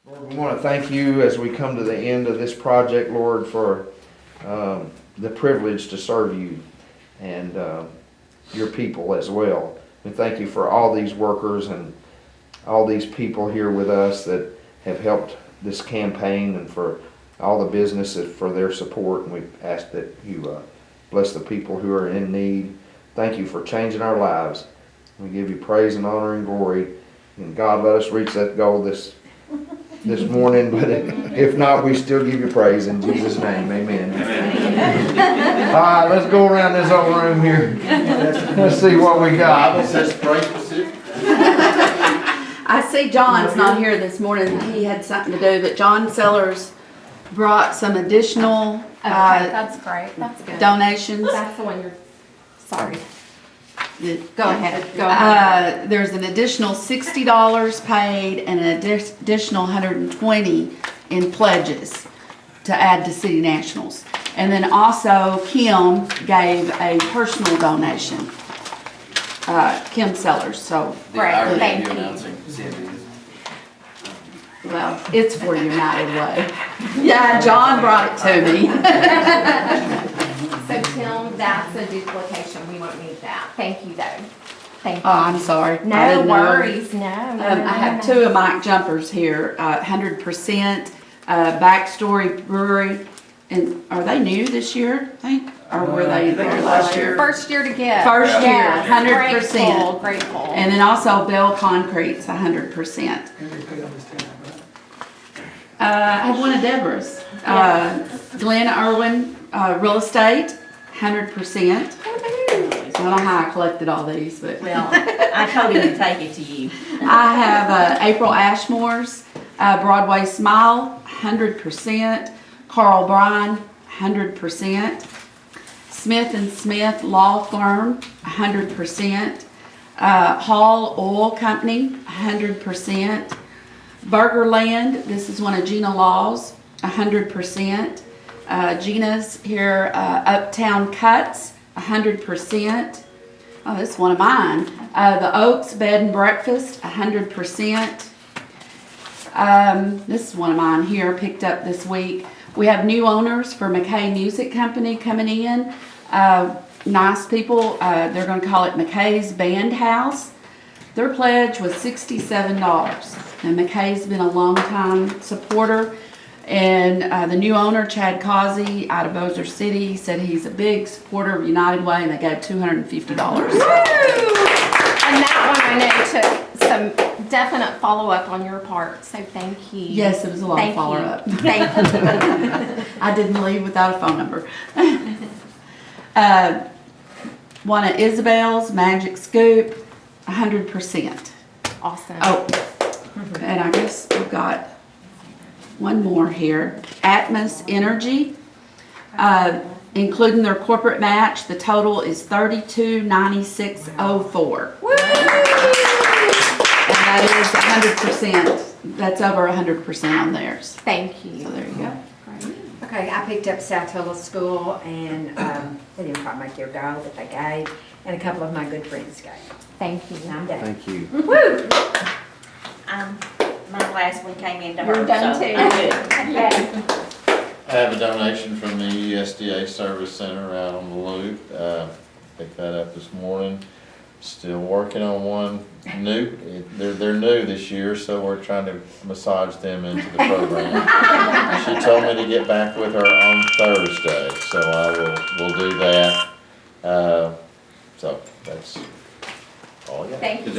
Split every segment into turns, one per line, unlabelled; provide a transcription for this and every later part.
Lord, we want to thank you as we come to the end of this project, Lord, for the privilege to serve you and your people as well. We thank you for all these workers and all these people here with us that have helped this campaign, and for all the businesses for their support. And we ask that you bless the people who are in need. Thank you for changing our lives. We give you praise and honor and glory. And God, let us reach that goal this morning, but if not, we still give you praise in Jesus' name. Amen. All right, let's go around this old room here. Let's see what we got.
I see John's not here this morning. He had something to do, but John Sellers brought some additional
that's great. That's good.
donations.
That's the one you're, sorry.
Go ahead. There's an additional $60 paid and an additional $120 in pledges to add to City Nationals. And then also Kim gave a personal donation. Kim Sellers, so.
Great, thank you.
Well, it's for United Way. Yeah, John brought it to me.
So Tim, that's a duplication. We won't need that. Thank you though. Thank you.
Oh, I'm sorry. I
No
didn't know.
worries, no.
I have two of Mike Jumpers here, 100%, Backstory Brewery. And are they new this year, I think? Or were they there last year?
First year to get.
First year,
Yes,
100%.
Grateful.
And then also Bell Concrete's 100%. I have one of Deborah's. Glenn Irwin, Real Estate, 100%. I don't know how I collected all these, but.
Well, I told him to take it to you.
I have April Ashmore's Broadway Smile, 100%. Carl Bryan, 100%. Smith & Smith Law Firm, 100%. Hall Oil Company, 100%. Burgerland, this is one of Gina Law's, 100%. Gina's here, Uptown Cuts, 100%. Oh, this is one of mine. The Oaks Bed and Breakfast, 100%. This is one of mine here, picked up this week. We have new owners for McKay Music Company coming in. Nice people. They're going to call it McKay's Band House. Their pledge was $67. And McKay's been a long time supporter. And the new owner, Chad Causey, out of Bossier City, said he's a big supporter of United Way, and they gave $250.
And that one I know took some definite follow-up on your part, so thank you.
Yes, it was a lot of follow-up.
Thank you.
I didn't leave without a phone number. One of Isabel's Magic Scoop, 100%.
Awesome.
Oh, and I guess we've got one more here. Atmos Energy, including their corporate match, the total is $32,9604.
Woo!
And that is 100%. That's over 100% on theirs.
Thank you.
So there you go.
Okay, I picked up South Tulsa School, and they didn't quite make their goal, but they gave, and a couple of my good friends gave.
Thank you.
And I'm done.
Thank you.
Woo!
My last one came into her.
You're done
so
too.
I'm good.
Okay.
I have a donation from the USDA Service Center out on the Loop. Picked that up this morning. Still working on one new. They're new this year, so we're trying to massage them into the program. She told me to get back with her on Thursday, so we'll do that. So that's all I got.
Thank you.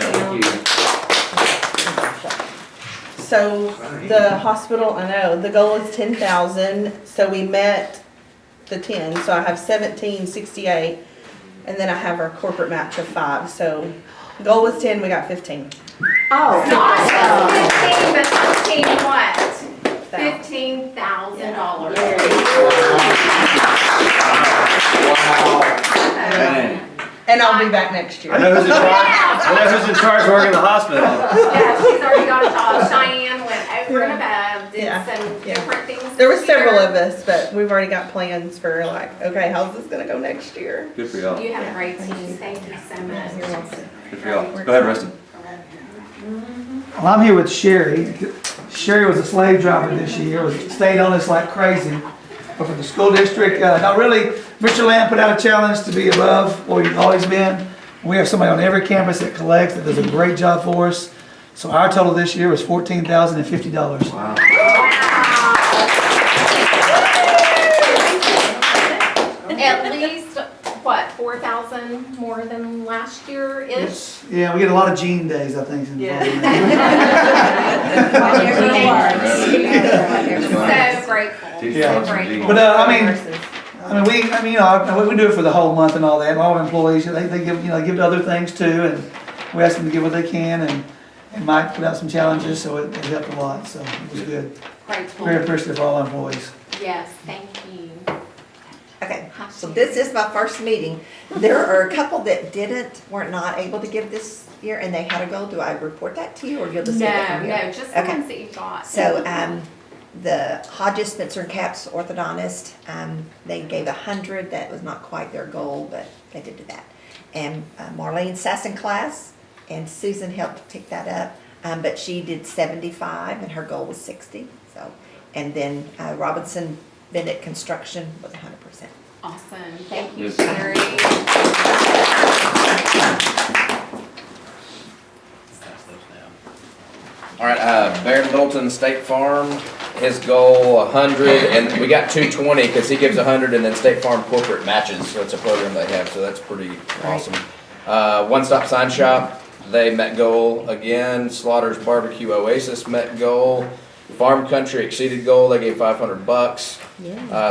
So the hospital, I know, the goal is 10,000, so we met the 10, so I have 1768, and then I have our corporate match of 5, so goal was 10, we got 15.
Oh, awesome. 15, but 15 what? $15,000.
And I'll be back next year.
I know who's in charge. I know who's in charge working in the hospital.
Yeah, she's already got a job. Cheyenne went over and above, did some different things.
There were
this
several
year.
of us, but we've already got plans for like, okay, how's this gonna go next year?
Good for y'all.
You have a great team. Thank you so much.
Good for y'all. Go ahead, Rustin.
Well, I'm here with Sherry. Sherry was a slave driver this year, stayed on us like crazy. But for the school district, not really, Mr. Lamb put out a challenge to be above where you've always been. We have somebody on every campus that collects, that does a great job for us. So our total this year was $14,050.
Wow.
At least, what, 4,000 more than last year-ish?
Yeah, we get a lot of Jean days, I think.
So grateful,
Yeah.
so grateful.
But, we do it for the whole month and all that. And all our employees, they give, give to other things too, and we ask them to give what they can, and Mike put out some challenges, so it helped a lot, so it was good.
Grateful.
Very appreciative of all our employees.
Yes, thank you.
Okay, so this is my first meeting. There are a couple that were not able to give this year, and they had a goal. Do I report that to you, or you'll just get it from
No,
here?
just the
Okay.
ones that you've got.
So, the Hodges, Spencer, and Capps orthodontist, they gave 100. That was not quite their goal, but they did do that. And Marlene Sasson class, and Susan helped pick that up, but she did 75, and her goal was 60. So, and then Robinson Bennett Construction was 100%.
Awesome, thank you,
Yes.
Sherry.
All right, Baird Littleton State Farm, his goal 100, and we got 220 because he gives 100, and then State Farm corporate matches, so it's a program they have, so that's pretty awesome. One Stop Sign Shop, they met goal again. Slaughter's Barbecue Oasis met goal. Farm Country exceeded goal, they gave $500.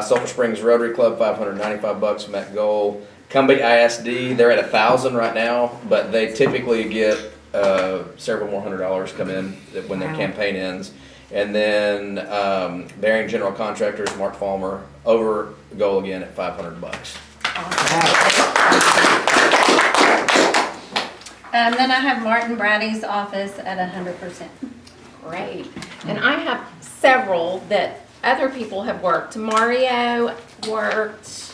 Sulphur Springs Rotary Club, $595, met goal. Cumbie ISD, they're at 1,000 right now, but they typically get several more $100 come in when their campaign ends. And then Bearing General Contractors, Mark Falmer, over goal again at $500.
Then I have Martin Brady's office at 100%.
Great. And I have several that other people have worked. Mario worked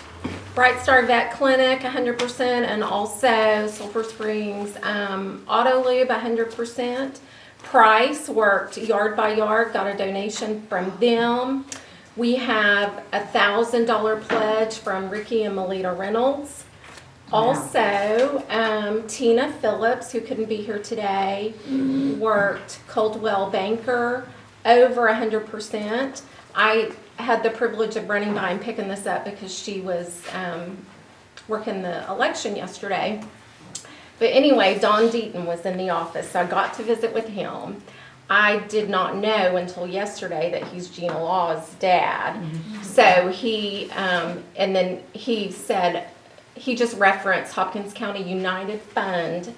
Bright Star Vet Clinic 100%, and also Sulphur Springs Auto Lube 100%. Price worked Yard by Yard, got a donation from them. We have a $1,000 pledge from Ricky and Melita Reynolds. Also, Tina Phillips, who couldn't be here today, worked Coldwell Banker over 100%. I had the privilege of running by and picking this up because she was working the election yesterday. But anyway, Don Deaton was in the office, so I got to visit with him. I did not know until yesterday that he's Gina Law's dad. So he, and then he said, he just referenced Hopkins County United Fund.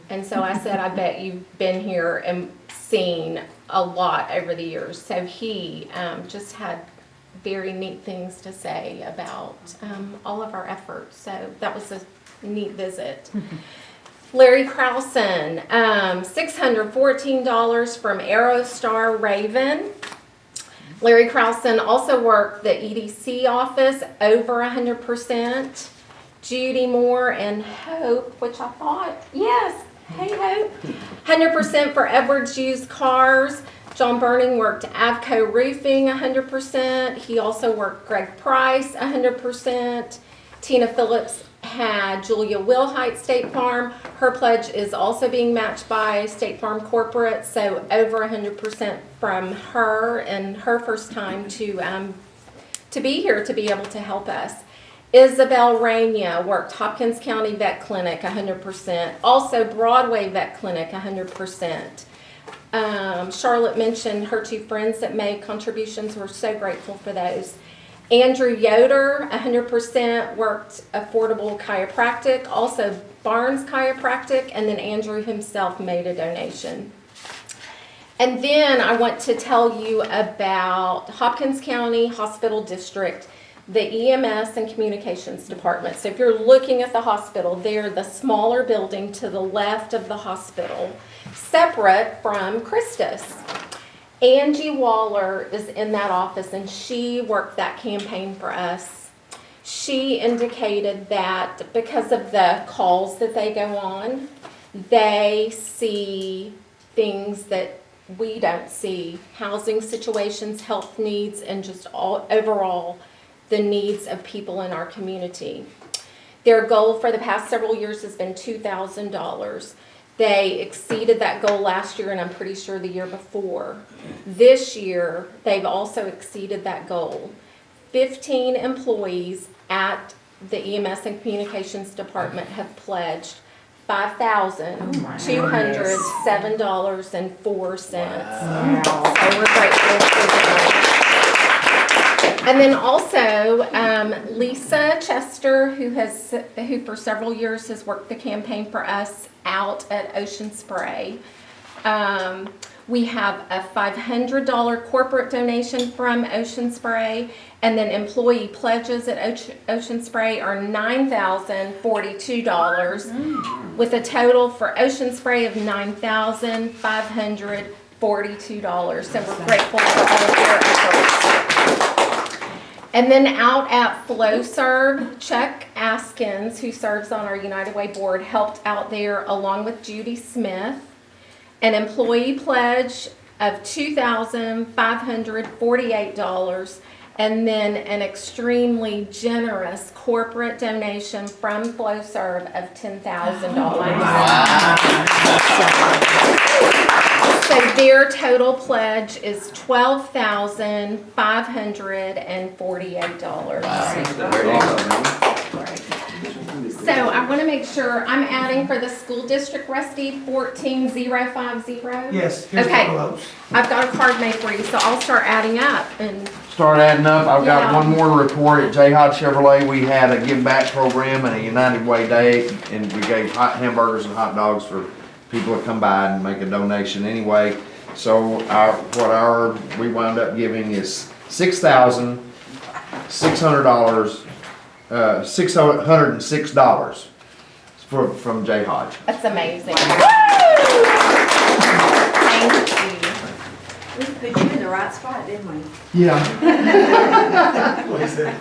And so I said, I bet you've been here and seen a lot over the years. So he just had very neat things to say about all of our efforts. So that was a neat visit. Larry Krausen, $614 from Aerostar Raven. Larry Krausen also worked the EDC office over 100%. Judy Moore and Hope, which I thought, yes, hey Hope, 100% for Edwards Used Cars. John Burning worked Avco Roofing 100%. He also worked Greg Price 100%. Tina Phillips had Julia Wilhite State Farm. Her pledge is also being matched by State Farm Corporate, so over 100% from her, and her first time to be here to be able to help us. Isabel Raina worked Hopkins County Vet Clinic 100%. Also Broadway Vet Clinic 100%. Charlotte mentioned her two friends that made contributions. We're so grateful for those. Andrew Yoder, 100% worked Affordable Chiropractic, also Barnes Chiropractic, and then Andrew himself made a donation. And then I want to tell you about Hopkins County Hospital District, the EMS and Communications Department. So if you're looking at the hospital, they're the smaller building to the left of the hospital, separate from Christus. Angie Waller is in that office, and she worked that campaign for us. She indicated that because of the calls that they go on, they see things that we don't see housing situations, health needs, and just all overall the needs of people in our community. Their goal for the past several years has been $2,000. They exceeded that goal last year, and I'm pretty sure the year before. This year, they've also exceeded that goal. 15 employees at the EMS and Communications Department have pledged $5,207.04. So we're grateful for them. And then also, Lisa Chester, who for several years has worked the campaign for us out at Ocean Spray. We have a $500 corporate donation from Ocean Spray, and then employee pledges at Ocean Spray are $9,042, with a total for Ocean Spray of $9,542. So we're grateful for all of their efforts. And then out at FlowServe, Chuck Askins, who serves on our United Way board, helped out there along with Judy Smith. An employee pledge of $2,548, and then an extremely generous corporate donation from FlowServe of $10,000. So their total pledge is $12,548. So I want to make sure I'm adding for the school district, Rusty, 14050.
Yes, here's the
Okay.
envelopes.
I've got a card made for you, so I'll start adding up and.
Start adding up. I've got
Yeah.
one more report at J. Hodge Chevrolet. We had a give back program and a United Way Day, and we gave hot hamburgers and hot dogs for people to come by and make a donation anyway. So we wound up giving is $6,606 $606 from J. Hodge.
That's amazing. Thank you.
We put you in the right spot, didn't we?
Yeah.
What is it?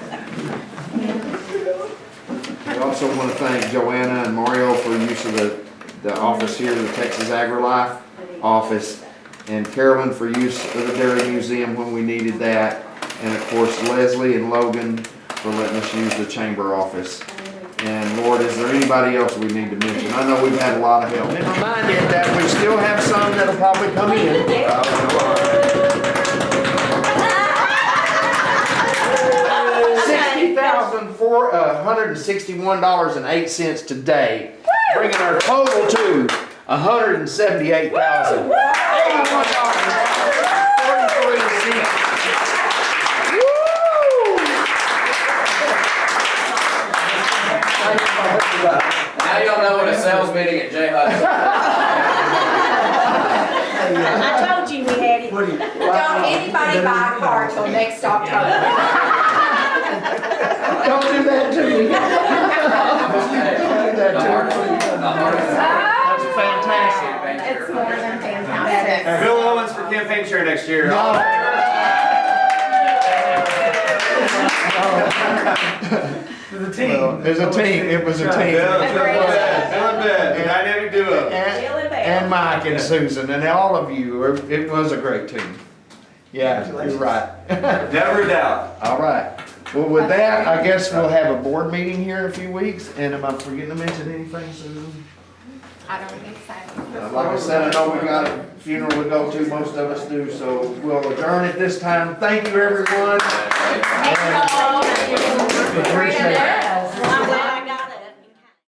We also want to thank Joanna and Mario for use of the office here, the Texas AgriLife office, and Carolyn for use of the Dairy Museum when we needed that, and of course Leslie and Logan for letting us use the chamber office. And Lord, is there anybody else we need to mention? I know we've had a lot of help. And remind you that we still have some that'll probably come in. $60,461.08 today, bringing our total to $178,043.
Now y'all know what a sales meeting at J. Hodge.
I told you we had it.
What do you?
Don't anybody buy a car till next October.
Don't do that to me. Don't do that to me. That's fantastic.
It's more than fantastic.
Bill Owens for campaign chair next year.
The team.
It was a team. It was a team.
Bill and Ben, dynamic duo.
And Mike and Susan and all of you. It was a great team. Yeah, you're right.
Never doubt.
All right. Well, with that, I guess we'll have a board meeting here in a few weeks. And am I forgetting to mention anything, Susan?
I don't think so.
Like I said, I know we got a funeral to go to. Most of us do. So we'll adjourn at this time. Thank you, everyone.
Thank you all.